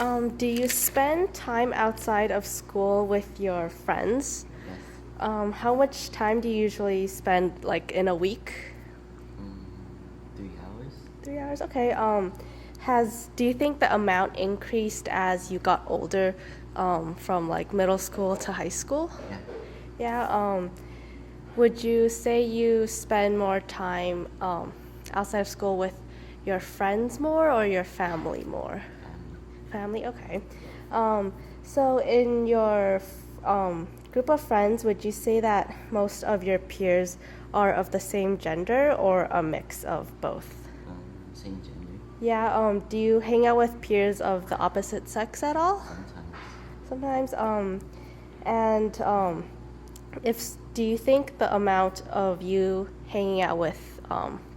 Do you spend time outside of school with your friends? Yes. How much time do you usually spend, like, in a week? 3 hours. 3 hours? Okay. Do you think the amount increased as you got older, from like middle school to high school? Yeah. Yeah. Would you say you spend more time outside of school with your friends more or your family more? Family. Family, okay. So in your group of friends, would you say that most of your peers are of the same gender or a mix of both? Same gender. Yeah, do you hang out with peers of the opposite sex at all? Sometimes. Sometimes, and if do you think the amount of you hanging out with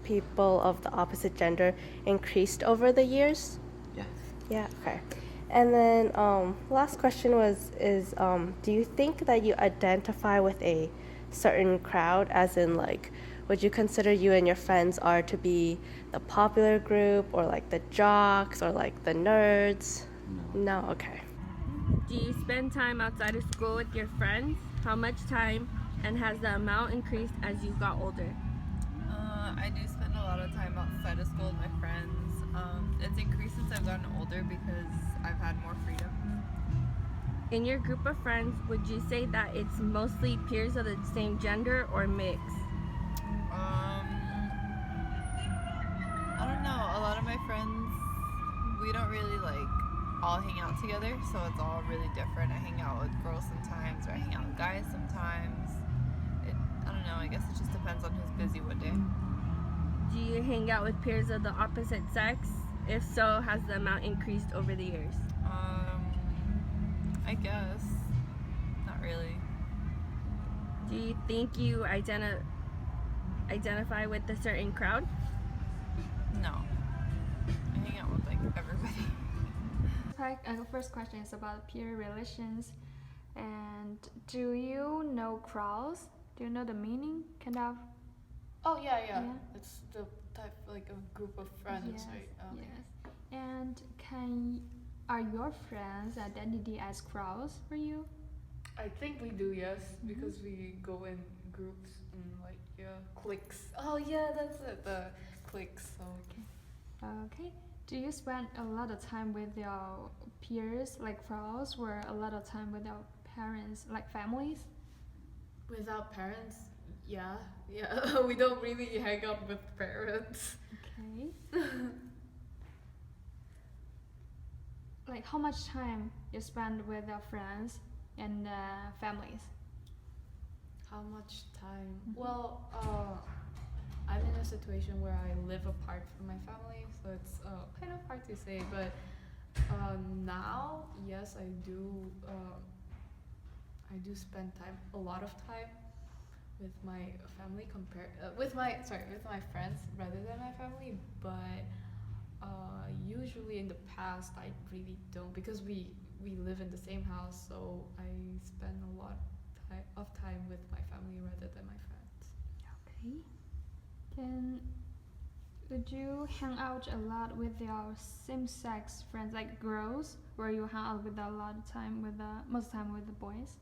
people of the opposite gender increased over the years? Yeah. Yeah, okay. And then last question do you think that you identify with a certain crowd, as in like, would you consider you and your friends are to be the popular group or like the jocks or like the nerds? No. No, okay. Do you spend time outside of school with your friends? How much time, and has the amount increased as you got older? I do spend a lot of time outside of school with my friends. It's increased since I've gotten older because I've had more freedom. In your group of friends, would you say that it's mostly peers of the same gender or mix? I don't know. A lot of my friends, we don't really all hang out together, so it's all really different. I hang out with girls sometimes, or I hang out with guys sometimes. I don't know. I guess it just depends on who's busy what day. Do you hang out with peers of the opposite sex? If so, has the amount increased over the years? I guess not really. Do you think you identify with a certain crowd? No, I hang out with everybody. The first question is about peer relations. And do you know crowds? Do you know the meaning? Kind of. Oh yeah. Yeah. It's the type of group of friends, Yes. right? Okay. Yes. And are your friends' identity as crowds for you? I think we do, yes, because we go in groups and cliques. Oh yeah, that's it. The cliques. So. Okay. Do you spend a lot of time with your peers, like crowds, or a lot of time with your parents, like families? Without parents, yeah. We don't really hang out with parents. Okay. Like how much time you spend with your friends and families? How much time? Well, I'm in a situation where I live apart from my family, so it's kind of hard to say. But now, yes, I do. I do spend a lot of time with my family with my friends rather than my family. But usually in the past, I really don't, because we live in the same house, so I spend a lot of time with my family rather than my friends. Okay. Then, would you hang out a lot with your same-sex friends, like girls, or you hang out with most time with the boys?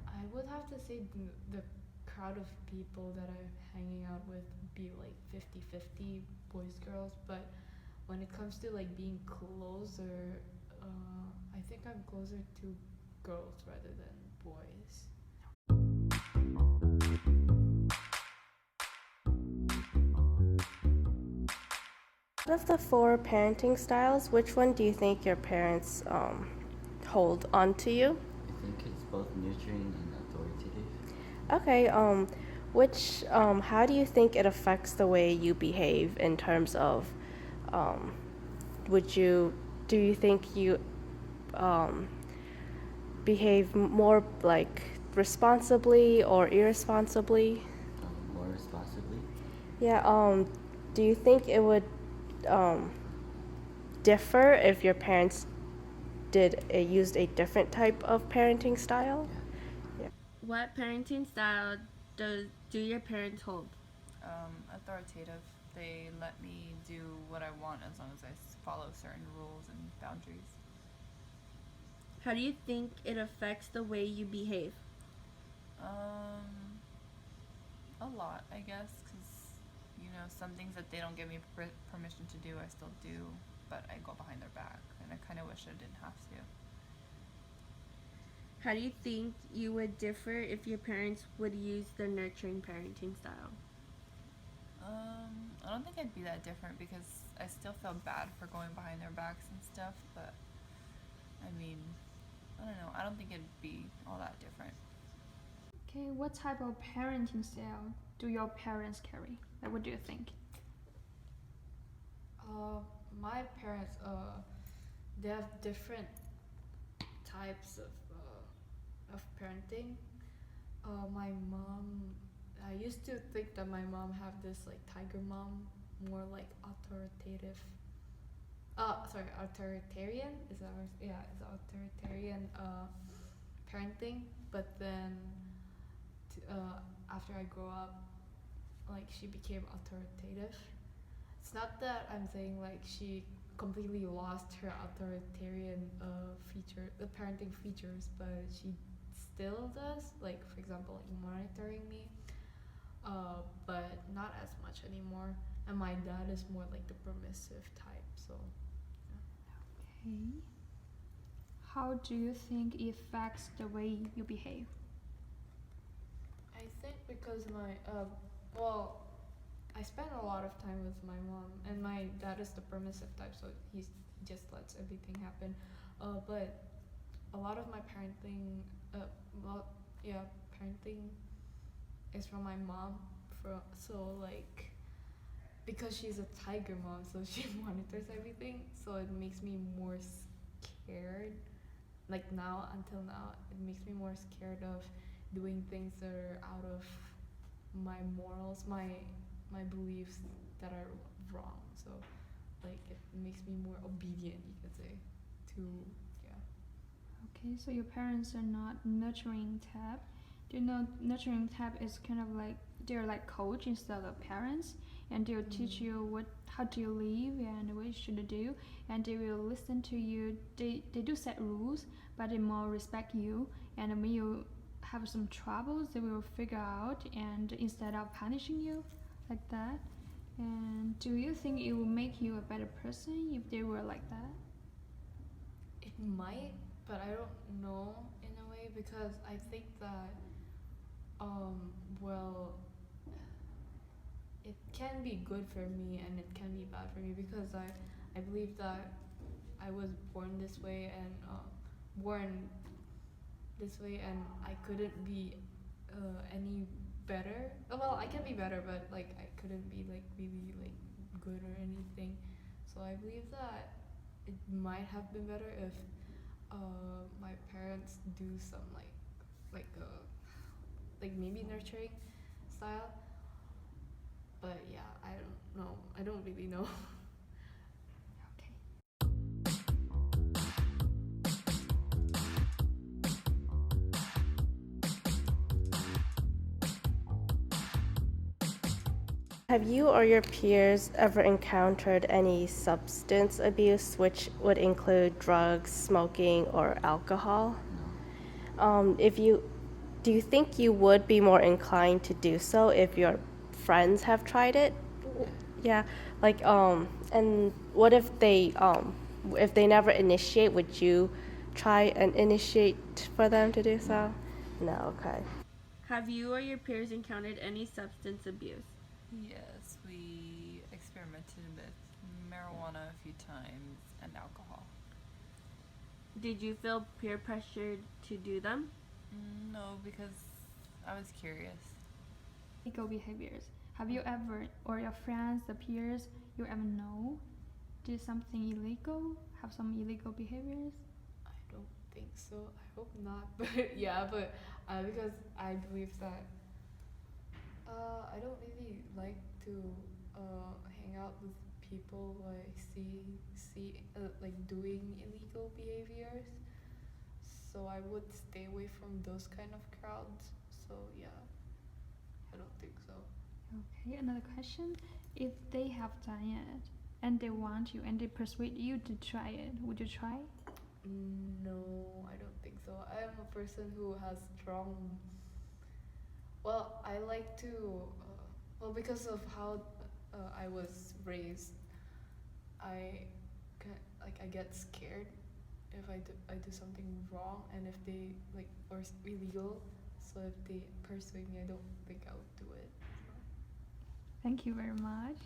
I would have to say the crowd of people that I'm hanging out with would be like 50-50 boys, girls, but when it comes to being closer, I think I'm closer to girls rather than boys. Out of the four parenting styles, which one do you think your parents hold onto you? I think it's both nurturing and authoritative. Okay, how do you think it affects the way you behave in terms of, um, do you think you behave more like responsibly or irresponsibly? More responsibly. Yeah, do you think it would differ if your parents used a different type of parenting style? Yeah. What parenting style do your parents hold? Authoritative. They let me do what I want as long as I follow certain rules and boundaries. How do you think it affects the way you behave? A lot, I guess, because some things that they don't give me permission to do, I still do, but I go behind their back, and I kind of wish I didn't have to. How do you think you would differ if your parents would use the nurturing parenting style? I don't think I'd be that different because I still feel bad for going behind their backs and stuff, but I mean, I don't know. I don't think it'd be all that different. Okay, what type of parenting style do your parents carry? Like, what do you think? My parents, they have different types of parenting. My mom, I used to think that my mom have this like tiger mom, more like authoritative. Authoritarian is that yeah, it's authoritarian parenting. But then after I grew up, like she became authoritative. It's not that I'm saying like she completely lost her authoritarian parenting features, but she still does. Like for example, like monitoring me, but not as much anymore. And my dad is more like the permissive type. So. Okay. How do you think it affects the way you behave? I think because I spend a lot of time with my mom, and my dad is the permissive type, so he just lets everything happen. But a lot of my parenting, parenting is from my mom. So like, because she's a tiger mom, so she monitors everything, so it makes me more scared. Like until now, it makes me more scared of doing things that are out of my morals, my beliefs that are wrong. So like it makes me more obedient, you could say, to Okay, so your parents are not nurturing type. Do you know nurturing type is kind of like they're like coach instead of parents, and they'll teach you how to live and what you should do, and they will listen to you. They do set rules, but they more respect you, and when you have some troubles they will figure out, and instead of punishing you like that. And do you think it will make you a better person if they were like that? It might, but I don't know in a way, because I think that well, it can be good for me and it can be bad for me, because I believe that I was born this way and I couldn't be any better. Well, I can be better, but like I couldn't be like really like good or anything. So I believe that it might have been better if my parents do some like maybe nurturing style. But yeah, I don't know. I don't really know. Okay. Have you or your peers ever encountered any substance abuse, which would include drugs, smoking, or alcohol? No. Do you think you would be more inclined to do so if your friends have tried it? Yeah, like and what if they never initiate, would you try and initiate for them to do so? No, okay. Have you or your peers encountered any substance abuse? Yes, we experimented with marijuana a few times and alcohol. Did you feel peer pressured to do them? No, because I was curious. Illegal behaviors. Have you ever, or your friends, the peers you ever know, do something illegal? Have some illegal behaviors? I don't think so. I hope not. But yeah, because I believe that I don't really like to hang out with people who I see like doing illegal behaviors. So I would stay away from those kind of crowds. So yeah, I don't think so. Okay, another question. If they have done it, and they want you and they persuade you to try it, would you try? No, I don't think so. I am a person who has strong. Well, I like to. Well, because of how I was raised, I I get scared if I do something wrong, and if they like or illegal. So if they persuade me, I don't think I would do it. Thank you very much.